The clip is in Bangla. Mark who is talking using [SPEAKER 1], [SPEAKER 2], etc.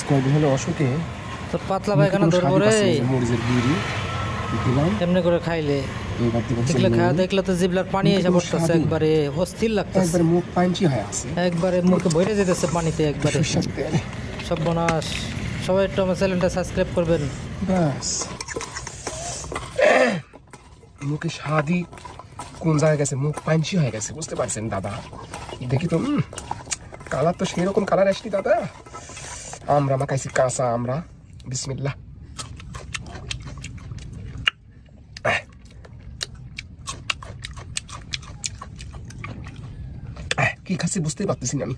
[SPEAKER 1] স্কোয়াড হলো অসুখে
[SPEAKER 2] তো পাতলা পায়খানা ধরবো রে
[SPEAKER 1] মরিচের গুঁড়ি দিলাম।
[SPEAKER 2] এমনি করে খাইলে
[SPEAKER 1] এবার দিব
[SPEAKER 2] দেখলে
[SPEAKER 1] চিনি।
[SPEAKER 2] খাওয়া দেখলে তো জিবলার পানি এসে
[SPEAKER 1] কিন্তু
[SPEAKER 2] পড়তেছে
[SPEAKER 1] স্বাদই।
[SPEAKER 2] একবারে অস্থির লাগতেছে
[SPEAKER 1] একবারে মুখ পাঞ্চি হয়ে আছে।
[SPEAKER 2] একবারে মুখে ভরে যেতেছে পানিতে একবারে
[SPEAKER 1] সরষের তেল
[SPEAKER 2] সব বনাস সবাই একটু আমার চ্যানেলটা সাবস্ক্রাইব করবেন
[SPEAKER 1] ব্যাস। মুখে স্বাদই কোন জায়গায় গেছে, মুখ পাঞ্চি হয়ে গেছে, বুঝতে পারছেন দাদা? দেখি তো কালার তো সেরকম কালার আসলি দাদা। আমরা মাখাইছি কাঁচা আমরা। বিসমিল্লাহ। কি খাচ্ছি বুঝতেই পারতেছি না আমি।